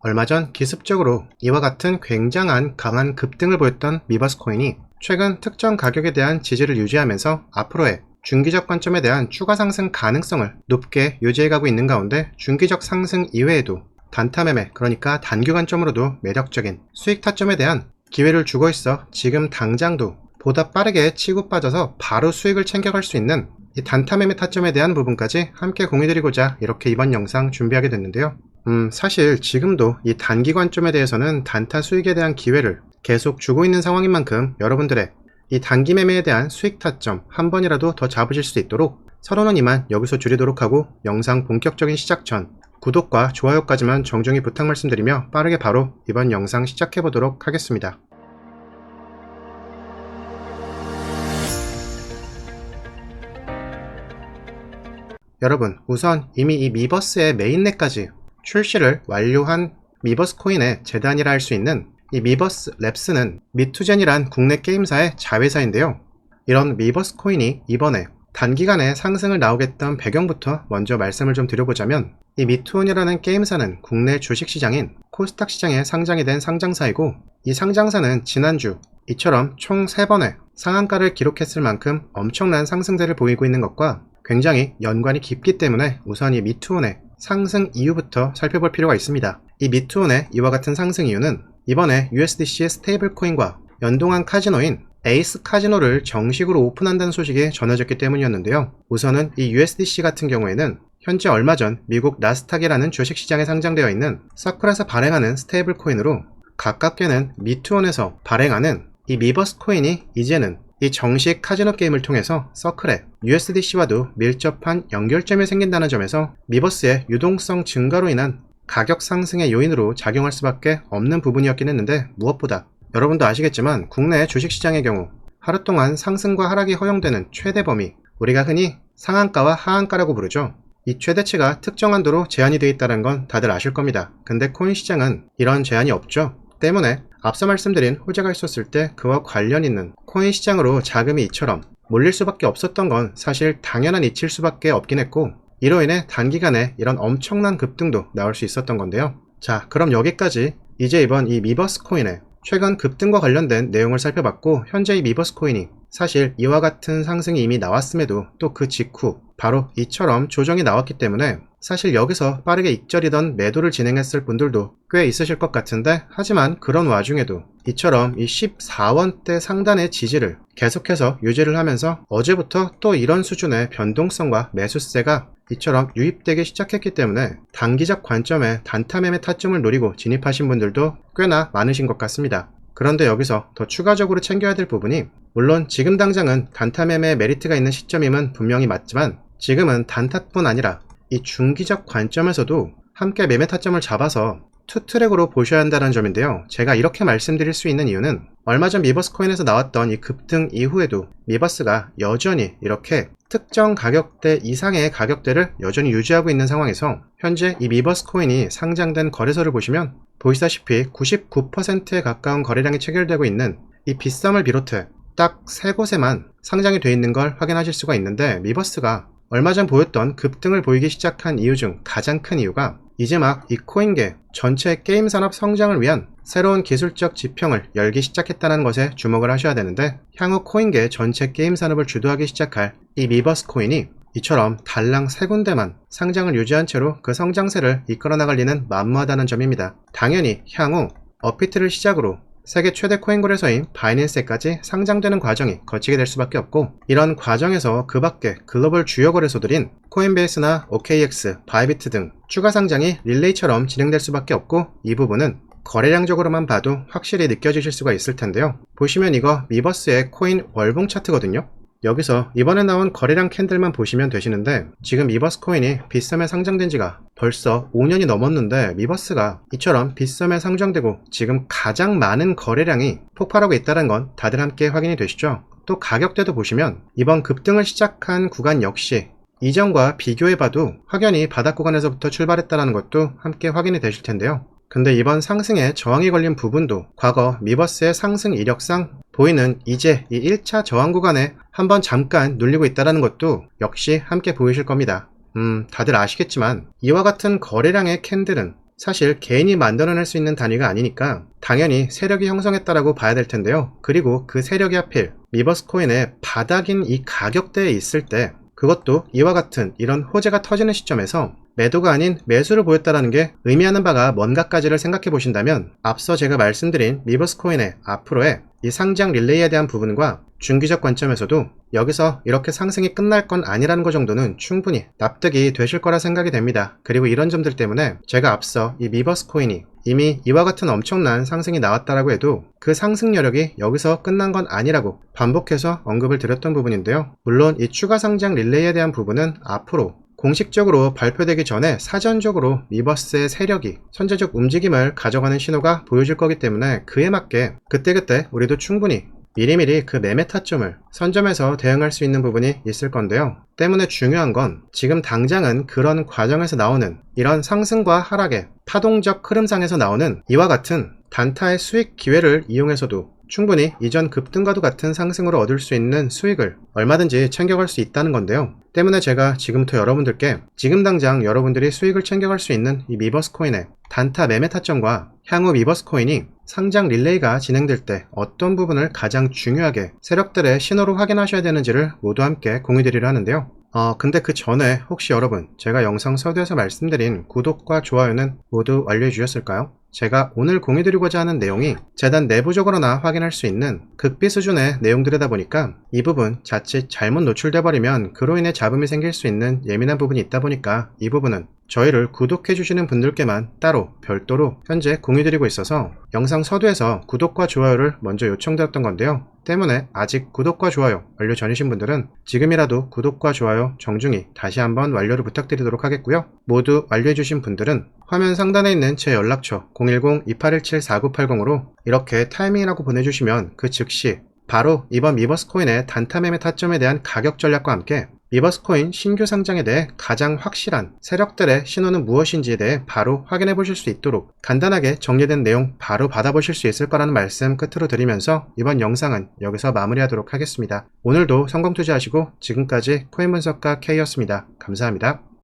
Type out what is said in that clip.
얼마 전 기습적으로 이와 같은 굉장한 강한 급등을 보였던 미버스 코인이 최근 특정 가격에 대한 지지를 유지하면서 앞으로의 중기적 관점에 대한 추가 상승 가능성을 높게 유지해가고 있는 가운데 중기적 상승 이외에도 단타 매매, 그러니까 단기 관점으로도 매력적인 수익 타점에 대한 기회를 주고 있어 지금 당장도 보다 빠르게 치고 빠져서 바로 수익을 챙겨갈 수 있는 이 단타 매매 타점에 대한 부분까지 함께 공유드리고자 이렇게 이번 영상 준비하게 됐는데요. 사실 지금도 이 단기 관점에 대해서는 단타 수익에 대한 기회를 계속 주고 있는 상황인 만큼 여러분들의 이 단기 매매에 대한 수익 타점 한 번이라도 더 잡으실 수 있도록 서론은 이만 여기서 줄이도록 하고 영상 본격적인 시작 전 구독과 좋아요까지만 정중히 부탁 말씀드리며 빠르게 바로 이번 영상 시작해 보도록 하겠습니다. 여러분, 우선 이미 이 미버스의 메인넷까지 출시를 완료한 미버스 코인의 재단이라 할 수 있는 이 미버스 랩스는 미투젠이란 국내 게임사의 자회사인데요. 이런 미버스 코인이 이번에 단기간에 상승을 나오겠던 배경부터 먼저 말씀을 좀 드려보자면, 이 미투온이라는 게임사는 국내 주식시장인 코스닥 시장에 상장이 된 상장사이고, 이 상장사는 지난주 이처럼 총 3번의 상한가를 기록했을 만큼 엄청난 상승세를 보이고 있는 것과 굉장히 연관이 깊기 때문에 우선 이 미투온의 상승 이유부터 살펴볼 필요가 있습니다. 이 미투온의 이와 같은 상승 이유는 이번에 USDC의 스테이블 코인과 연동한 카지노인 에이스 카지노를 정식으로 오픈한다는 소식이 전해졌기 때문이었는데요. 우선은 이 USDC 같은 경우에는 현재 얼마 전 미국 나스닥이라는 주식시장에 상장되어 있는 서클에서 발행하는 스테이블 코인으로, 가깝게는 미투온에서 발행하는 이 미버스 코인이 이제는 이 정식 카지노 게임을 통해서 서클의 USDC와도 밀접한 연결점이 생긴다는 점에서 미버스의 유동성 증가로 인한 가격 상승의 요인으로 작용할 수밖에 없는 부분이었긴 했는데, 무엇보다 여러분도 아시겠지만 국내 주식시장의 경우 하루 동안 상승과 하락이 허용되는 최대 범위, 우리가 흔히 상한가와 하한가라고 부르죠. 이 최대치가 특정 한도로 제한이 되어 있다는 건 다들 아실 겁니다. 근데 코인 시장은 이런 제한이 없죠. 때문에 앞서 말씀드린 호재가 있었을 때 그와 관련 있는 코인 시장으로 자금이 이처럼 몰릴 수밖에 없었던 건 사실 당연한 이치일 수밖에 없긴 했고, 이로 인해 단기간에 이런 엄청난 급등도 나올 수 있었던 건데요. 자, 그럼 여기까지 이제 이번 이 미버스 코인의 최근 급등과 관련된 내용을 살펴봤고, 현재 이 미버스 코인이 사실 이와 같은 상승이 이미 나왔음에도 또 그 직후 바로 이처럼 조정이 나왔기 때문에 사실 여기서 빠르게 익절이던 매도를 진행했을 분들도 꽤 있으실 것 같은데, 하지만 그런 와중에도 이처럼 이 14원대 상단의 지지를 계속해서 유지를 하면서 어제부터 또 이런 수준의 변동성과 매수세가 이처럼 유입되기 시작했기 때문에 단기적 관점에 단타 매매 타점을 노리고 진입하신 분들도 꽤나 많으신 것 같습니다. 그런데 여기서 더 추가적으로 챙겨야 될 부분이, 물론 지금 당장은 단타 매매에 메리트가 있는 시점임은 분명히 맞지만 지금은 단타뿐 아니라 이 중기적 관점에서도 함께 매매 타점을 잡아서 투트랙으로 보셔야 한다는 점인데요. 제가 이렇게 말씀드릴 수 있는 이유는 얼마 전 미버스 코인에서 나왔던 이 급등 이후에도 미버스가 여전히 이렇게 특정 가격대 이상의 가격대를 여전히 유지하고 있는 상황에서 현재 이 미버스 코인이 상장된 거래소를 보시면 보시다시피 99%에 가까운 거래량이 체결되고 있는 이 빗썸을 비롯해 딱 3곳에만 상장이 되어 있는 걸 확인하실 수가 있는데, 미버스가 얼마 전 보였던 급등을 보이기 시작한 이유 중 가장 큰 이유가 이제 막 이 코인계 전체 게임 산업 성장을 위한 새로운 기술적 지평을 열기 시작했다는 것에 주목을 하셔야 되는데, 향후 코인계 전체 게임 산업을 주도하기 시작할 이 미버스 코인이 이처럼 달랑 3군데만 상장을 유지한 채로 그 성장세를 이끌어 나갈 리는 만무하다는 점입니다. 당연히 향후 업비트를 시작으로 세계 최대 코인 거래소인 바이낸스에까지 상장되는 과정이 거치게 될 수밖에 없고, 이런 과정에서 그 밖에 글로벌 주요 거래소들인 코인베이스나 OKX, 바이비트 등 추가 상장이 릴레이처럼 진행될 수밖에 없고, 이 부분은 거래량적으로만 봐도 확실히 느껴지실 수가 있을 텐데요. 보시면 이거 미버스의 코인 월봉 차트거든요. 여기서 이번에 나온 거래량 캔들만 보시면 되시는데, 지금 미버스 코인이 빗썸에 상장된 지가 벌써 5년이 넘었는데 미버스가 이처럼 빗썸에 상장되고 지금 가장 많은 거래량이 폭발하고 있다는 건 다들 함께 확인이 되시죠? 또 가격대도 보시면 이번 급등을 시작한 구간 역시 이전과 비교해봐도 확연히 바닥 구간에서부터 출발했다는 것도 함께 확인이 되실 텐데요. 근데 이번 상승에 저항이 걸린 부분도 과거 미버스의 상승 이력상 보이는 이제 이 1차 저항 구간에 한번 잠깐 눌리고 있다는 것도 역시 함께 보이실 겁니다. 다들 아시겠지만 이와 같은 거래량의 캔들은 사실 개인이 만들어낼 수 있는 단위가 아니니까 당연히 세력이 형성했다라고 봐야 될 텐데요. 그리고 그 세력이 하필 미버스 코인의 바닥인 이 가격대에 있을 때, 그것도 이와 같은 이런 호재가 터지는 시점에서 매도가 아닌 매수를 보였다는 게 의미하는 바가 뭔가까지를 생각해 보신다면, 앞서 제가 말씀드린 미버스 코인의 앞으로의 이 상장 릴레이에 대한 부분과 중기적 관점에서도 여기서 이렇게 상승이 끝날 건 아니라는 것 정도는 충분히 납득이 되실 거라 생각이 됩니다. 그리고 이런 점들 때문에 제가 앞서 이 미버스 코인이 이미 이와 같은 엄청난 상승이 나왔다라고 해도 그 상승 여력이 여기서 끝난 건 아니라고 반복해서 언급을 드렸던 부분인데요. 물론 이 추가 상장 릴레이에 대한 부분은 앞으로 공식적으로 발표되기 전에 사전적으로 미버스의 세력이 선제적 움직임을 가져가는 신호가 보여질 거기 때문에 그에 맞게 그때그때 우리도 충분히 미리미리 그 매매 타점을 선점해서 대응할 수 있는 부분이 있을 건데요. 때문에 중요한 건 지금 당장은 그런 과정에서 나오는 이런 상승과 하락의 파동적 흐름상에서 나오는 이와 같은 단타의 수익 기회를 이용해서도 충분히 이전 급등과도 같은 상승으로 얻을 수 있는 수익을 얼마든지 챙겨갈 수 있다는 건데요. 때문에 제가 지금부터 여러분들께 지금 당장 여러분들이 수익을 챙겨갈 수 있는 이 미버스 코인의 단타 매매 타점과 향후 미버스 코인이 상장 릴레이가 진행될 때 어떤 부분을 가장 중요하게 세력들의 신호로 확인하셔야 되는지를 모두 함께 공유드리려 하는데요. 근데 그 전에 혹시 여러분 제가 영상 서두에서 말씀드린 구독과 좋아요는 모두 완료해 주셨을까요? 제가 오늘 공유드리고자 하는 내용이 재단 내부적으로나 확인할 수 있는 극비 수준의 내용들이다 보니까 이 부분 자칫 잘못 노출돼 버리면 그로 인해 잡음이 생길 수 있는 예민한 부분이 있다 보니까 이 부분은 저희를 구독해 주시는 분들께만 따로 별도로 현재 공유드리고 있어서 영상 서두에서 구독과 좋아요를 먼저 요청드렸던 건데요. 때문에 아직 구독과 좋아요 완료 전이신 분들은 지금이라도 구독과 좋아요 정중히 다시 한번 완료를 부탁드리도록 하겠고요. 모두 완료해 주신 분들은 화면 상단에 있는 제 연락처 010-2817-4980으로 이렇게 타이밍이라고 보내주시면 그 즉시 바로 이번 미버스 코인의 단타 매매 타점에 대한 가격 전략과 함께 미버스 코인 신규 상장에 대해 가장 확실한 세력들의 신호는 무엇인지에 대해 바로 확인해 보실 수 있도록 간단하게 정리된 내용 바로 받아보실 수 있을 거라는 말씀 끝으로 드리면서 이번 영상은 여기서 마무리하도록 하겠습니다. 오늘도 성공 투자하시고 지금까지 코인 분석가 K였습니다. 감사합니다.